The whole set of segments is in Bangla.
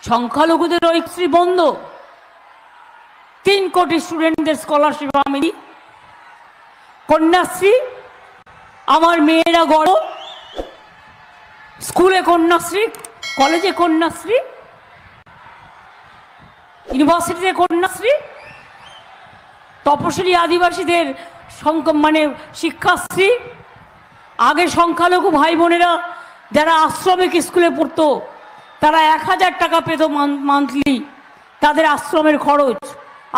সংখ্যালঘুদের ঐক্যশ্রী বন্ধ, 3 কোটি স্টুডেন্টদের স্কলারশিপ আমি দিই, কন্যাশ্রী আমার মেয়েরা গড়, স্কুলে কন্যাশ্রী, কলেজে কন্যাশ্রী, ইউনিভার্সিটিতে কন্যাশ্রী, তপশিলি আদিবাসীদের মানে শিক্ষাশ্রী। আগে সংখ্যালঘু ভাই বোনেরা যারা আশ্রমিক স্কুলে পড়তো তারা 1000 টাকা পেত মান্থলি, তাদের আশ্রমের খরচ,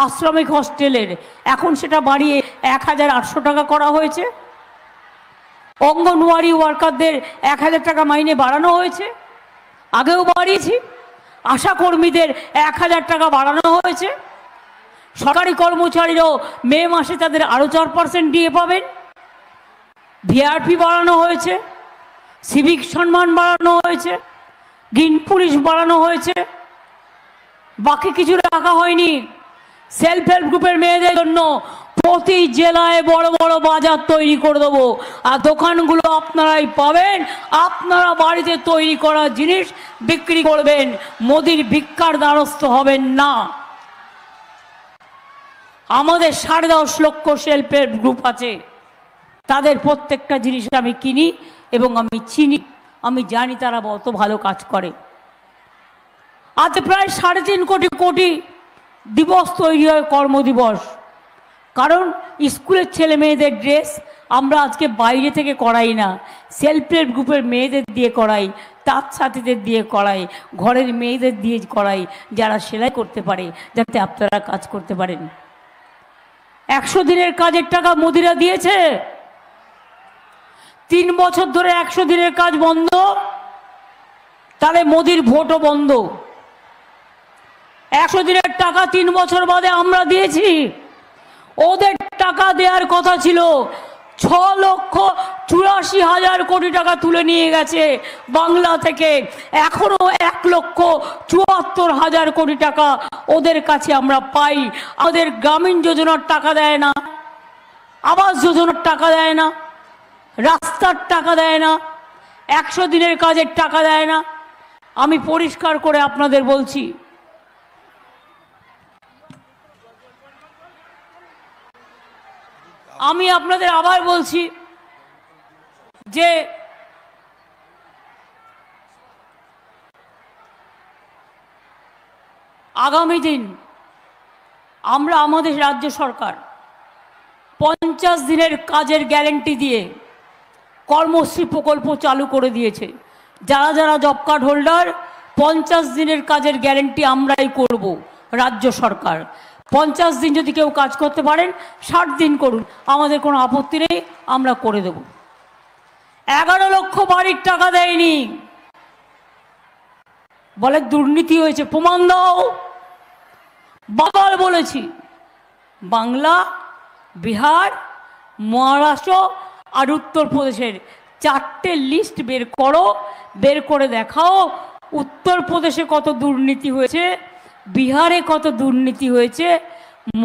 আশ্রমিক হস্টেলের। এখন সেটা বাড়িয়ে 1800 টাকা করা হয়েছে। অঙ্গনওয়াড়ি ওয়ার্কারদের 1000 টাকা মাইনে বাড়ানো হয়েছে, আগেও বাড়িয়েছি। আশা কর্মীদের 1000 টাকা বাড়ানো হয়েছে। সরকারি কর্মচারীরাও মে মাসে তাদের আরও 4% ডিএ পাবেন। ভিআরপি বাড়ানো হয়েছে, সিভিক সম্মান বাড়ানো হয়েছে, গ্রিন পুলিশ বাড়ানো হয়েছে। বাকি কিছু রাখা হয়নি। সেলফ হেল্প গ্রুপের মেয়েদের জন্য প্রতি জেলায় বড় বড় বাজার তৈরি করে দেবো, আর দোকানগুলো আপনারাই পাবেন। আপনারা বাড়িতে তৈরি করা জিনিস বিক্রি করবেন, মোদির ভিক্ষার দ্বারস্থ হবেন না। আমাদের 10.5 লক্ষ সেলফ হেল্প গ্রুপ আছে, তাদের প্রত্যেকটা জিনিস আমি কিনি এবং আমি চিনি, আমি জানি তারা কত ভালো কাজ করে। আজ প্রায় 3.5 কোটি দিবস তৈরি হয়, কর্মদিবস। কারণ স্কুলের ছেলে মেয়েদের ড্রেস আমরা আজকে বাইরে থেকে করাই না, সেলফ হেল্প গ্রুপের মেয়েদের দিয়ে করাই, তাঁত ছাতিদের দিয়ে করাই, ঘরের মেয়েদের দিয়ে করাই, যারা সেলাই করতে পারে, যাতে আপনারা কাজ করতে পারেন। 100 দিনের কাজের টাকা মোদিরা দিয়েছে। 3 বছর ধরে 100 দিনের কাজ বন্ধ, তাহলে মোদির ভোটও বন্ধ। 100 দিনের টাকা 3 বছর বাদে আমরা দিয়েছি। ওদের টাকা দেওয়ার কথা ছিল। 6,84,000 কোটি টাকা তুলে নিয়ে গেছে বাংলা থেকে, এখনো 1,74,000 কোটি টাকা ওদের কাছে আমরা পাই। আমাদের গ্রামীণ যোজনার টাকা দেয় না, আবাস যোজনার টাকা দেয় না, রাস্তার টাকা দেয় না, 100 দিনের কাজের টাকা দেয় না। আমি পরিষ্কার করে আপনাদের বলছি, আমি আপনাদের আবার বলছি যে আগামী দিন আমরা আমাদের রাজ্য সরকার 50 দিনের কাজের গ্যারেন্টি দিয়ে কর্মশ্রী প্রকল্প চালু করে দিয়েছে। যারা যারা জব কার্ড হোল্ডার, 50 দিনের কাজের গ্যারেন্টি আমরাই করব, রাজ্য সরকার। 50 দিন যদি কেউ কাজ করতে পারেন, 60 দিন করুন, আমাদের কোনো আপত্তি নেই, আমরা করে দেব। 11 লক্ষ বাড়ির টাকা দেয়নি, বলে দুর্নীতি হয়েছে, প্রমাণ দাও। বাবার বলেছি, বাংলা, বিহার, মহারাষ্ট্র আর উত্তরপ্রদেশের 4টে লিস্ট বের করো, বের করে দেখাও উত্তরপ্রদেশে কত দুর্নীতি হয়েছে, বিহারে কত দুর্নীতি হয়েছে,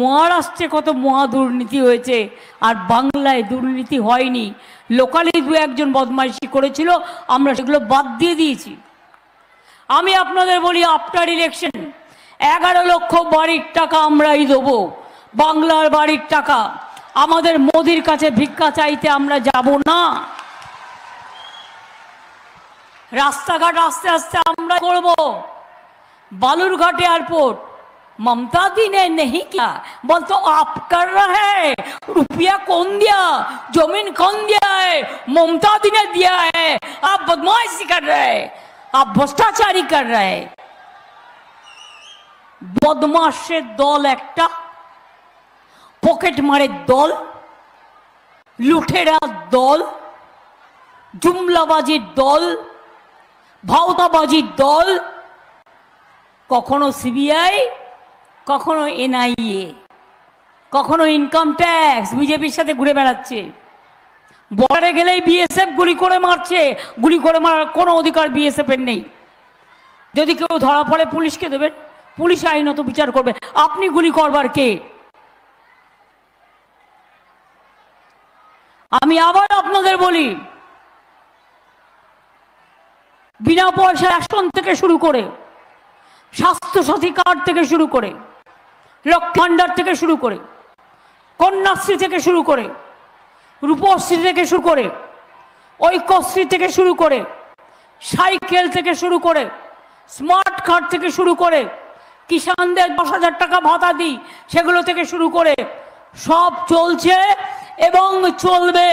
মহারাষ্ট্রে কত মহা দুর্নীতি হয়েছে, আর বাংলায় দুর্নীতি হয়নি। লোকালি 2-1জন বদমাইশি করেছিল, আমরা সেগুলো বাদ দিয়ে দিয়েছি। আমি আপনাদের বলি, আফটার ইলেকশন 11 লক্ষ বাড়ির টাকা আমরাই দেবো, বাংলার বাড়ির টাকা। আমাদের মোদির কাছে ভিক্ষা চাইতে আমরা যাব না। রাস্তাঘাট আস্তে আস্তে আমরা করব। बालूरघाट एयरपोर्ट ममता दी ने नहीं किया, बोल तो आप कर रहे हैं। रुपया कौन दिया, जमीन कौन दिया है, ममता दी ने दिया है। आप बदमाशी कर रहे हैं, आप भ्रष्टाचारी कर रहे हैं। बदमाशेर दल एकटा, पकेट मारे दल, लुटेरा दल, जुमलाबाजी दल, भावताबाजी दल। কখনো সিবিআই, কখনো এনআইএ, কখনো ইনকাম ট্যাক্স বিজেপির সাথে ঘুরে বেড়াচ্ছে। বর্ডারে গেলেই বিএসএফ গুলি করে মারছে, গুলি করে মারার কোনো অধিকার বিএসএফ এর নেই। যদি কেউ ধরা পড়ে পুলিশকে দেবেন, পুলিশ আইনত বিচার করবে। আপনি গুলি করবার কে? আমি আবার আপনাদের বলি, বিনা পয়সা রেশন থেকে শুরু করে স্বাস্থ্যসাথী কার্ড থেকে শুরু করে, লক্ষ্মী ভাণ্ডার থেকে শুরু করে, কন্যাশ্রী থেকে শুরু করে, রূপশ্রী থেকে শুরু করে, ঐক্যশ্রী থেকে শুরু করে, সাইকেল থেকে শুরু করে, স্মার্ট কার্ড থেকে শুরু করে, কিষানদের 10,000 টাকা ভাতা দিই সেগুলো থেকে শুরু করে সব চলছে এবং চলবে।